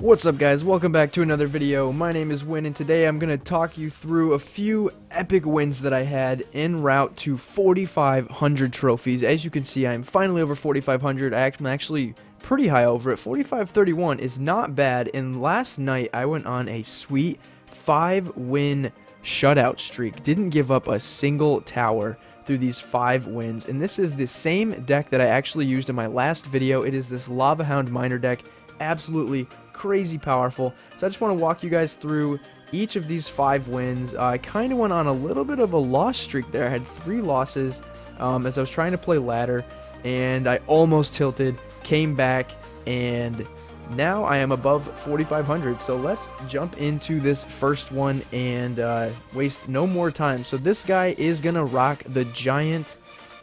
What's up guys, welcome back to another video. My name is Win and today I'm going to talk you through a few epic wins that I had en route to 4,500 trophies. As you can see, I'm finally over 4,500. I'm actually pretty high over it. 4,531 is not bad, and last night I went on a sweet 5-win shutout streak. Didn't give up a single tower through these 5 wins, and this is the same deck that I actually used in my last video. It is this Lava Hound miner deck. Absolutely crazy powerful. So I just want to walk you guys through each of these 5 wins. I kind of went on a little bit of a loss streak there. I had 3 losses as I was trying to play ladder, and I almost tilted, came back, and now I am above 4,500. So let's jump into this first one and waste no more time. So this guy is gonna rock the giant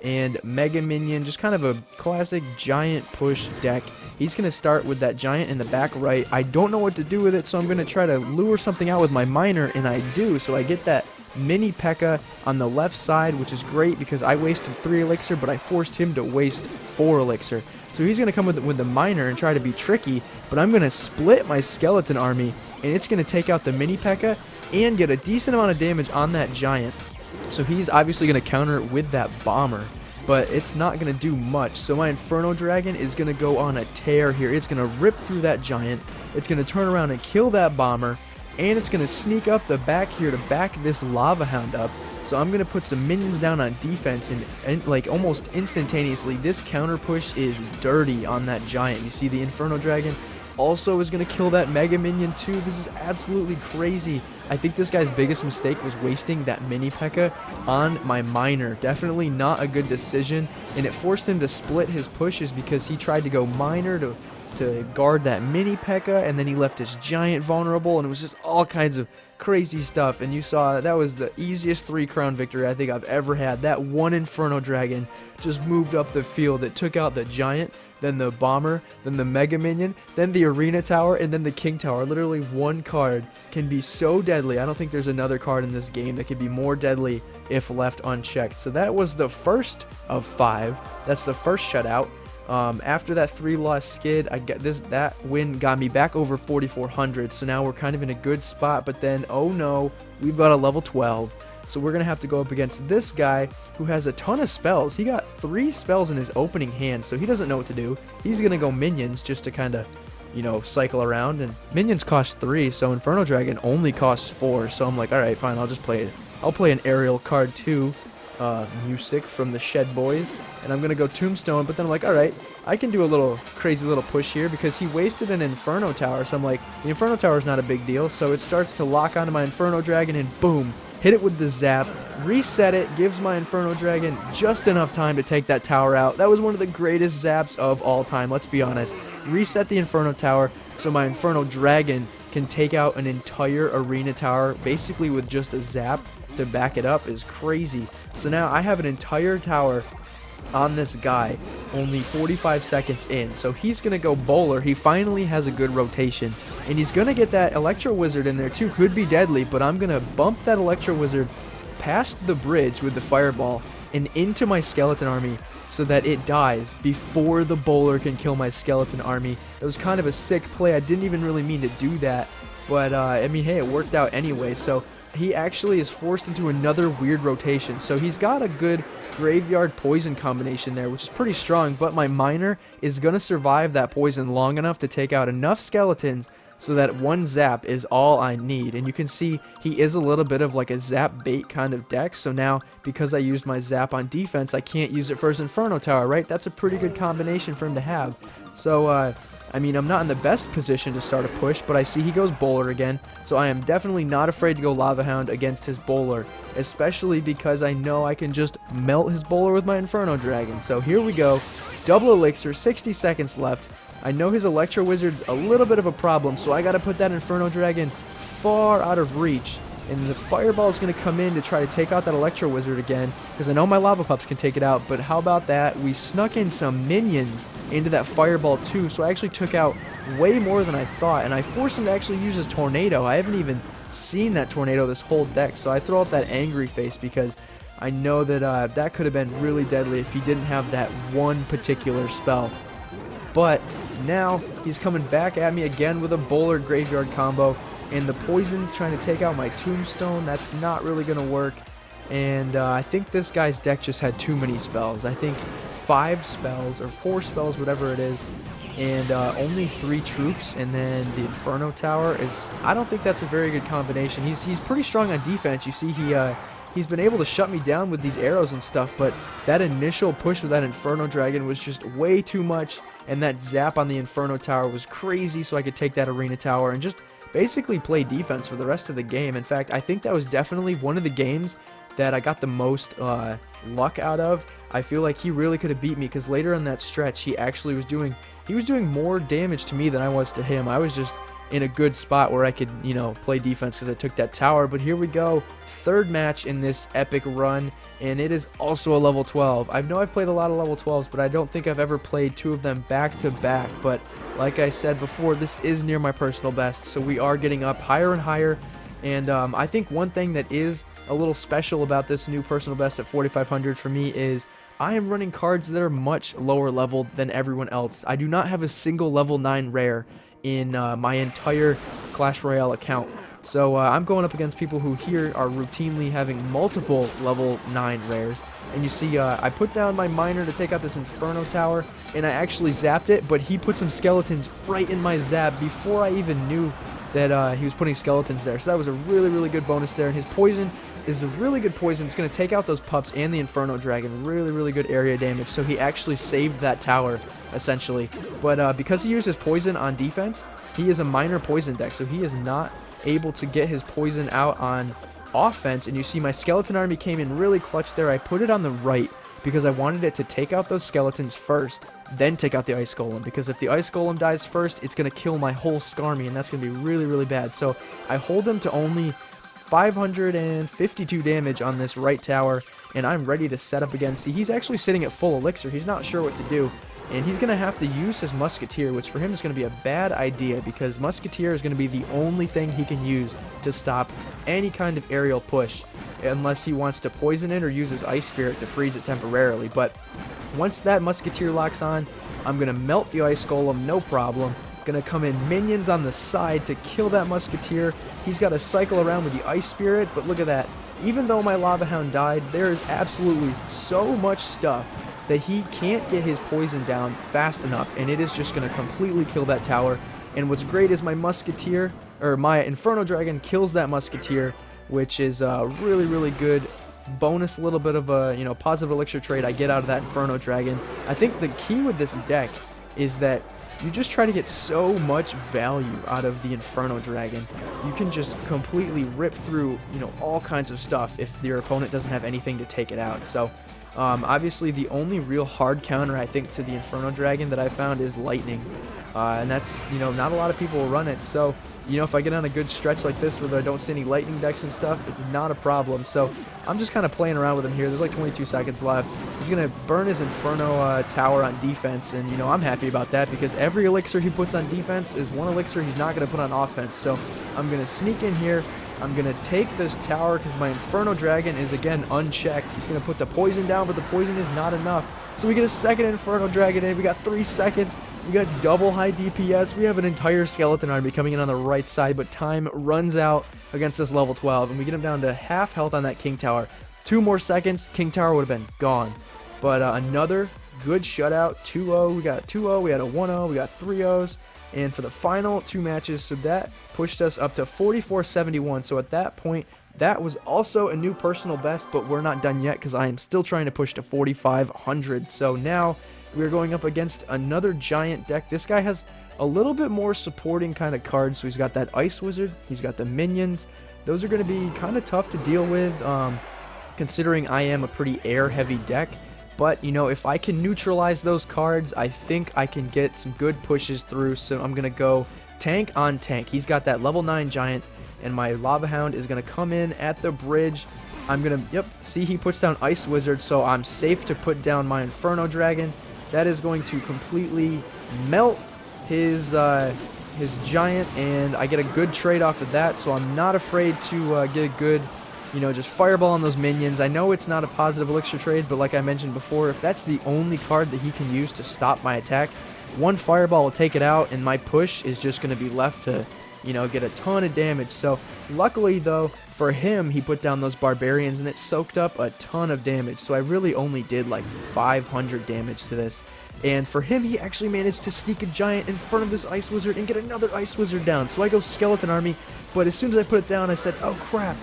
and mega minion, just kind of a classic giant push deck. He's going to start with that giant in the back right. I don't know what to do with it, so I'm going to try to lure something out with my miner, and I do. So I get that mini P.E.K.K.A. on the left side, which is great because I wasted 3 elixir, but I forced him to waste 4 elixir. So he's going to come with the miner and try to be tricky, but I'm going to split my skeleton army, and it's going to take out the mini P.E.K.K.A. and get a decent amount of damage on that giant. So he's obviously going to counter it with that bomber, but it's not going to do much. So my Inferno Dragon is going to go on a tear here. It's going to rip through that giant. It's going to turn around and kill that bomber, and it's going to sneak up the back here to back this Lava Hound up. So I'm going to put some minions down on defense, and like almost instantaneously, this counter push is dirty on that giant. You see the Inferno Dragon also is going to kill that mega minion too. This is absolutely crazy. I think this guy's biggest mistake was wasting that mini P.E.K.K.A. on my miner. Definitely not a good decision, and it forced him to split his pushes because he tried to go miner to guard that mini P.E.K.K.A. and then he left his giant vulnerable, and it was just all kinds of crazy stuff. And you saw that was the easiest 3-crown victory I think I've ever had. That one Inferno Dragon just moved up the field. It took out the giant, then the bomber, then the mega minion, then the arena tower, and then the king tower. Literally one card can be so deadly. I don't think there's another card in this game that could be more deadly if left unchecked. So that was the first of 5. That's the first shutout. After that 3-loss skid, that win got me back over 4,400. So now we're kind of in a good spot. But then, oh no, we've got a level 12. So we're going to have to go up against this guy who has a ton of spells. He got 3 spells in his opening hand, so he doesn't know what to do. He's going to go minions just to kind of, cycle around. And minions cost 3, so Inferno Dragon only costs 4. So I'm like, alright, fine, I'll just play it. I'll play an aerial card too. Music from the Shed Boys, and I'm gonna go Tombstone, but then I'm like, alright, I can do a little crazy little push here because he wasted an Inferno Tower. So I'm like, the Inferno Tower is not a big deal, so it starts to lock onto my Inferno Dragon, and boom, hit it with the zap, reset it, gives my Inferno Dragon just enough time to take that tower out. That was one of the greatest zaps of all time, let's be honest. Reset the Inferno Tower so my Inferno Dragon can take out an entire arena tower basically with just a zap to back it up. Is crazy. So now I have an entire tower on this guy only 45 seconds in. So he's going to go bowler. He finally has a good rotation, and he's going to get that Electro Wizard in there too. Could be deadly, but I'm going to bump that Electro Wizard past the bridge with the fireball and into my skeleton army so that it dies before the bowler can kill my skeleton army. It was kind of a sick play. I didn't even really mean to do that, but I mean, hey, it worked out anyway. So he actually is forced into another weird rotation. So he's got a good graveyard poison combination there, which is pretty strong, but my miner is going to survive that poison long enough to take out enough skeletons so that one zap is all I need. And you can see he is a little bit of like a zap bait kind of deck. So now, because I used my zap on defense, I can't use it for his Inferno Tower, right? That's a pretty good combination for him to have. So, I mean, I'm not in the best position to start a push, but I see he goes bowler again. So I am definitely not afraid to go Lava Hound against his bowler, especially because I know I can just melt his bowler with my Inferno Dragon. So here we go. Double elixir, 60 seconds left. I know his Electro Wizard's a little bit of a problem, so I got to put that Inferno Dragon far out of reach. And the Fireball is going to come in to try to take out that Electro Wizard again, because I know my Lava Pups can take it out, but how about that? We snuck in some minions into that Fireball too, so I actually took out way more than I thought, and I forced him to actually use his Tornado. I haven't even seen that Tornado this whole deck, so I throw up that angry face because I know that that could have been really deadly if he didn't have that one particular spell. But Now he's coming back at me again with a Bollard Graveyard combo, and the poison trying to take out my Tombstone. That's not really going to work. And I think this guy's deck just had too many spells. I think 5 spells or 4 spells, whatever it is, and only 3 troops, and then the Inferno Tower is. I don't think that's a very good combination. He's pretty strong on defense. You see, he's been able to shut me down with these arrows and stuff, but that initial push with that Inferno Dragon was just way too much, and that zap on the Inferno Tower was crazy, so I could take that Arena Tower and just basically play defense for the rest of the game. In fact, I think that was definitely one of the games that I got the most luck out of. I feel like he really could have beat me, because later in that stretch he actually was doing more damage to me than I was to him. I was just in a good spot where I could, you know, play defense because I took that tower. But here we go, third match in this epic run, and it is also a level 12. I know I've played a lot of level 12s, but I don't think I've ever played 2 of them back to back. But like I said before, this is near my personal best, so we are getting up higher and higher. And I think one thing that is a little special about this new personal best at 4,500 for me is I am running cards that are much lower leveled than everyone else. I do not have a single level 9 rare in my entire Clash Royale account. So I'm going up against people who here are routinely having multiple level 9 rares. And you see, I put down my miner to take out this Inferno Tower, and I actually zapped it, but he put some skeletons right in my zap before I even knew that he was putting skeletons there. So that was a really, really good bonus there. And his poison is a really good poison. It's going to take out those pups and the Inferno Dragon. Really, really good area damage. So he actually saved that tower, essentially. But because he used his poison on defense, he is a minor poison deck. So he is not able to get his poison out on offense. And you see my skeleton army came in really clutch there. I put it on the right because I wanted it to take out those skeletons first, then take out the Ice Golem, because if the Ice Golem dies first, it's going to kill my whole Skarmy, and that's going to be really, really bad. So I hold him to only 552 damage on this right tower, and I'm ready to set up again. See, he's actually sitting at full elixir. He's not sure what to do, and he's going to have to use his Musketeer, which for him is going to be a bad idea, because Musketeer is going to be the only thing he can use to stop any kind of aerial push, unless he wants to poison it or use his Ice Spirit to freeze it temporarily. But once that Musketeer locks on, I'm going to melt the Ice Golem, no problem. Going to come in minions on the side to kill that Musketeer. He's got to cycle around with the Ice Spirit, but look at that. Even though my Lava Hound died, there is absolutely so much stuff that he can't get his poison down fast enough, and it is just going to completely kill that tower. And what's great is my Musketeer, or my Inferno Dragon, kills that Musketeer, which is a really, really good bonus, little bit of a, you know, positive elixir trade I get out of that Inferno Dragon. I think the key with this deck is that you just try to get so much value out of the Inferno Dragon. You can just completely rip through, you know, all kinds of stuff if your opponent doesn't have anything to take it out. So obviously the only real hard counter I think to the Inferno Dragon that I found is Lightning. And that's, you know, not a lot of people will run it. So, you know, if I get on a good stretch like this where I don't see any lightning decks and stuff, it's not a problem. So I'm just kind of playing around with him here. There's like 22 seconds left. He's going to burn his Inferno Tower on defense, and, you know, I'm happy about that because every elixir he puts on defense is one elixir he's not going to put on offense. So I'm going to sneak in here. I'm going to take this tower because my Inferno Dragon is, again, unchecked. He's going to put the poison down, but the poison is not enough. So we get a second Inferno Dragon in. We got 3 seconds. We got double high DPS. We have an entire skeleton army coming in on the right side, but time runs out against this level 12, and we get him down to half health on that King Tower. 2 more seconds, King Tower would have been gone. But another good shutout, 2-0. We got 2-0, we had a 1-0, we got 3-0s. And for the final 2 matches, so that pushed us up to 4471. So at that point, that was also a new personal best, but we're not done yet because I am still trying to push to 4500. So now we're going up against another giant deck. This guy has a little bit more supporting kind of cards. So he's got that Ice Wizard, he's got the minions. Those are going to be kind of tough to deal with, considering I am a pretty air-heavy deck. But, you know, if I can neutralize those cards, I think I can get some good pushes through. So I'm going to go tank on tank. He's got that level 9 giant, and my Lava Hound is going to come in at the bridge. I'm going to, see, he puts down Ice Wizard, so I'm safe to put down my Inferno Dragon. That is going to completely melt his giant, and I get a good trade off of that, so I'm not afraid to get a good, you know, just fireball on those minions. I know it's not a positive elixir trade, but like I mentioned before, if that's the only card that he can use to stop my attack, one fireball will take it out, and my push is just going to be left to, get a ton of damage. So luckily, though, for him, he put down those barbarians, and it soaked up a ton of damage. So I really only did like 500 damage to this. And for him, he actually managed to sneak a giant in front of this ice wizard and get another ice wizard down. So I go skeleton army, but as soon as I put it down, I said, oh crap.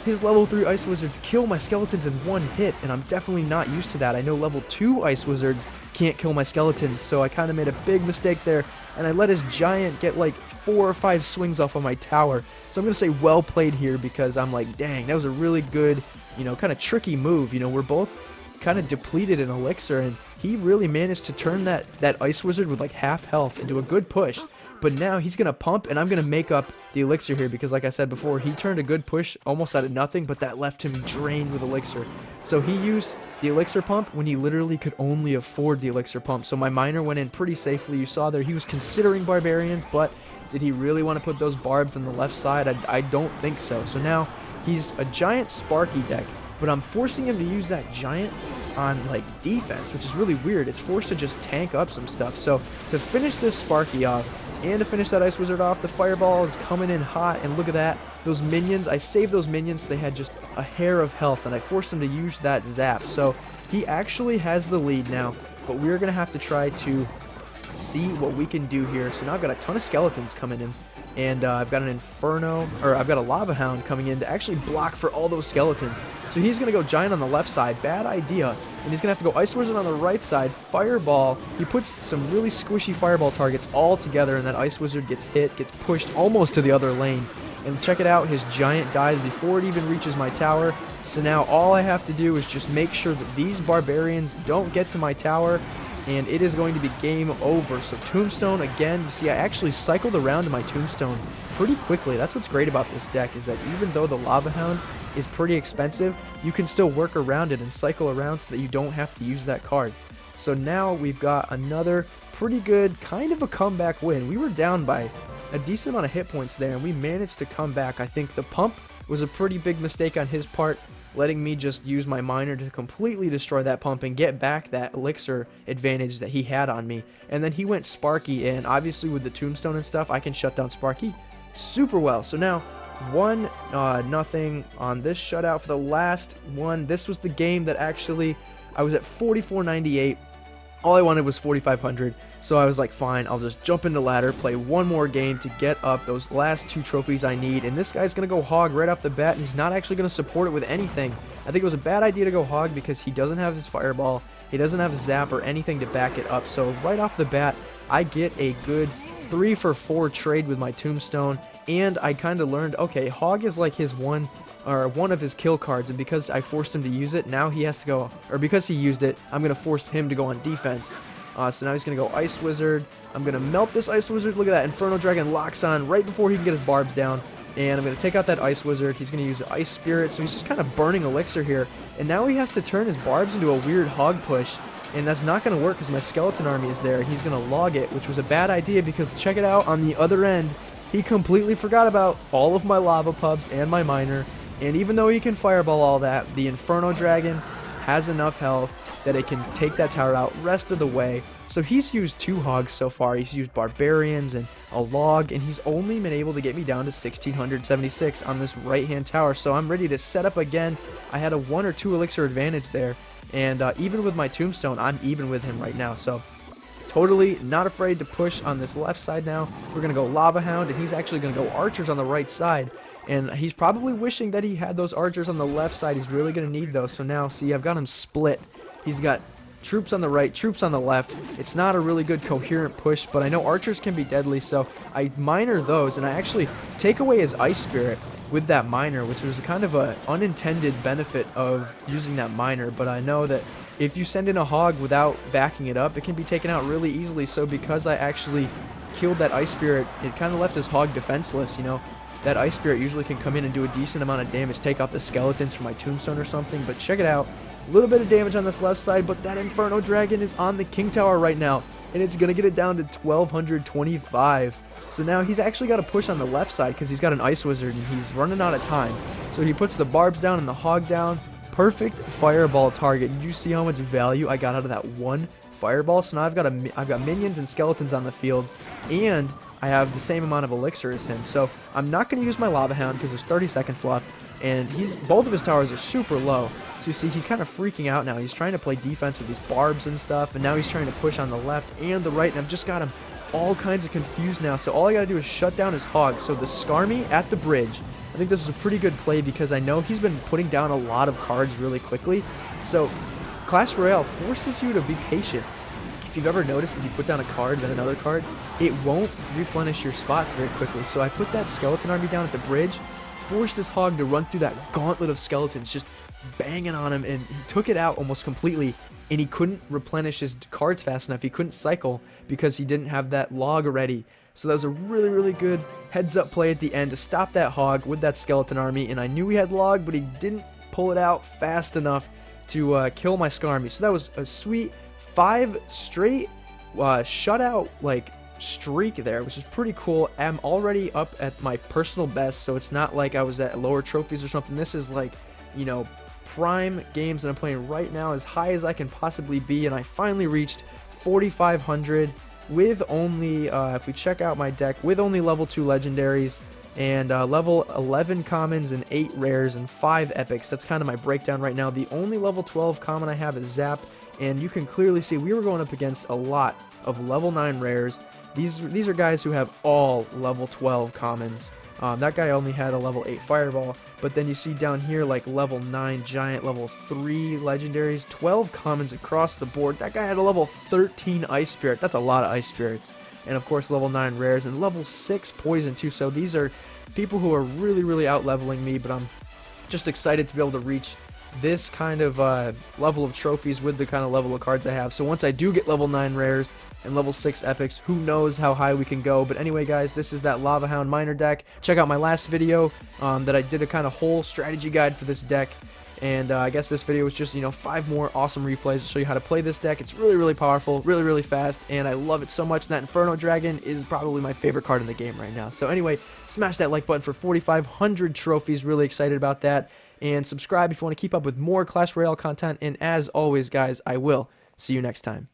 His level 3 ice wizards kill my skeletons in one hit, and I'm definitely not used to that. I know level 2 ice wizards can't kill my skeletons, so I kind of made a big mistake there, and I let his giant get like 4 or 5 swings off of my tower. So I'm going to say well played here, because I'm like, dang, that was a really good, kind of tricky move. We're both kind of depleted in elixir, and he really managed to turn that ice wizard with like half health into a good push. But now he's going to pump, and I'm going to make up the elixir here, because like I said before, he turned a good push almost out of nothing, but that left him drained with elixir. So he used the elixir pump when he literally could only afford the elixir pump. So my miner went in pretty safely. You saw there he was considering barbarians, but did he really want to put those barbs on the left side? I don't think so. So now he's a giant Sparky deck, but I'm forcing him to use that giant on like defense, which is really weird. It's forced to just tank up some stuff. So to finish this Sparky off, and to finish that Ice Wizard off, the Fireball is coming in hot, and look at that. Those minions, I saved those minions. They had just a hair of health, and I forced them to use that Zap. So he actually has the lead now, but we're going to have to try to see what we can do here. So now I've got a ton of skeletons coming in, and I've got an Inferno, or I've got a Lava Hound coming in to actually block for all those skeletons. So he's going to go Giant on the left side, bad idea, and he's going to have to go Ice Wizard on the right side, Fireball. He puts some really squishy Fireball targets all together, and that Ice Wizard gets hit, gets pushed almost to the other lane. And check it out, his Giant dies before it even reaches my tower. So now all I have to do is just make sure that these Barbarians don't get to my tower, and it is going to be game over. So Tombstone again. You see, I actually cycled around to my Tombstone pretty quickly. That's what's great about this deck, is that even though the Lava Hound is pretty expensive, you can still work around it and cycle around so that you don't have to use that card. So now we've got another pretty good kind of a comeback win. We were down by a decent amount of hit points there, and we managed to come back. I think the pump was a pretty big mistake on his part, letting me just use my miner to completely destroy that pump and get back that elixir advantage that he had on me. And then he went Sparky, and obviously with the Tombstone and stuff, I can shut down Sparky super well. So now 1-0 on this shutout for the last one. This was the game that actually I was at 4498. All I wanted was 4500, so I was like, fine, I'll just jump into ladder, play one more game to get up those last 2 trophies I need. And this guy's gonna go hog right off the bat, and he's not actually gonna support it with anything. I think it was a bad idea to go hog because he doesn't have his Fireball, he doesn't have Zap or anything to back it up. So right off the bat, I get a good 3-for-4 trade with my Tombstone, and I kind of learned, okay, hog is like his one of his kill cards, and because I forced him to use it, now he has to go, or because he used it, I'm going to force him to go on defense. So now he's going to go Ice Wizard. I'm going to melt this Ice Wizard. Look at that, Inferno Dragon locks on right before he can get his barbs down, and I'm going to take out that Ice Wizard. He's going to use Ice Spirit, so he's just kind of burning elixir here, and now he has to turn his barbs into a weird hog push, and that's not going to work because my skeleton army is there. He's going to log it, which was a bad idea, because check it out, on the other end, he completely forgot about all of my lava pubs and my miner. And even though he can fireball all that, the Inferno Dragon has enough health that it can take that tower out rest of the way. So he's used 2 hogs so far. He's used barbarians and a log, and he's only been able to get me down to 1676 on this right hand tower. So I'm ready to set up again. I had a 1 or 2 elixir advantage there, and even with my Tombstone, I'm even with him right now. So totally not afraid to push on this left side now. We're going to go Lava Hound, and he's actually going to go Archers on the right side. And he's probably wishing that he had those Archers on the left side. He's really going to need those. So now, see, I've got him split. He's got troops on the right, troops on the left. It's not a really good coherent push, but I know Archers can be deadly, so I miner those, and I actually take away his Ice Spirit with that miner, which was kind of an unintended benefit of using that miner. But I know that if you send in a hog without backing it up, it can be taken out really easily. So because I actually killed that Ice Spirit, it kind of left his hog defenseless, you know. That Ice Spirit usually can come in and do a decent amount of damage, take out the skeletons for my Tombstone or something. But check it out, a little bit of damage on this left side, but that Inferno Dragon is on the King Tower right now, and it's going to get it down to 1225. So now he's actually got to push on the left side because he's got an Ice Wizard, and he's running out of time. So he puts the barbs down and the hog down. Perfect fireball target. Did you see how much value I got out of that one fireball. So now I've got minions and skeletons on the field, and I have the same amount of elixir as him. So I'm not going to use my lava hound because there's 30 seconds left, and both of his towers are super low. So you see, he's kind of freaking out now. He's trying to play defense with these barbs and stuff, and now he's trying to push on the left and the right, and I've just got him all kinds of confused now. So all I gotta do is shut down his hogs. So the Skarmy at the bridge, I think this is a pretty good play because I know he's been putting down a lot of cards really quickly. So Clash Royale forces you to be patient. If you've ever noticed, if you put down a card, then another card, it won't replenish your spots very quickly. So I put that skeleton army down at the bridge, forced his hog to run through that gauntlet of skeletons, just banging on him, and he took it out almost completely, and he couldn't replenish his cards fast enough. He couldn't cycle because he didn't have that log already. So that was a really, really good heads-up play at the end to stop that hog with that skeleton army, and I knew he had log, but he didn't pull it out fast enough to kill my Skarmy. So that was a sweet 5 straight shutout streak there, which is pretty cool. I'm already up at my personal best, so it's not like I was at lower trophies or something. This is like, you know, prime games that I'm playing right now, as high as I can possibly be, and I finally reached 4,500 with only, if we check out my deck, with only level 2 legendaries and level 11 commons and 8 rares and 5 epics. That's kind of my breakdown right now. The only level 12 common I have is Zap, and you can clearly see we were going up against a lot of level 9 rares. These are guys who have all level 12 commons. That guy only had a level 8 fireball, but then you see down here like level 9 giant, level 3 legendaries, 12 commons across the board. That guy had a level 13 ice spirit. That's a lot of ice spirits. And of course level 9 rares and level 6 poison too. So these are people who are really, really out leveling me, but I'm just excited to be able to reach this kind of level of trophies with the kind of level of cards I have. So once I do get level 9 rares and level 6 epics, who knows how high we can go. But anyway, guys, this is that Lava Hound miner deck. Check out my last video that I did a kind of whole strategy guide for this deck. And I guess this video was just, you know, 5 more awesome replays to show you how to play this deck. It's really, really powerful, really, really fast, and I love it so much. And that Inferno Dragon is probably my favorite card in the game right now. So anyway, smash that like button for 4,500 trophies. Really excited about that. And subscribe if you want to keep up with more Clash Royale content. And as always, guys, I will see you next time.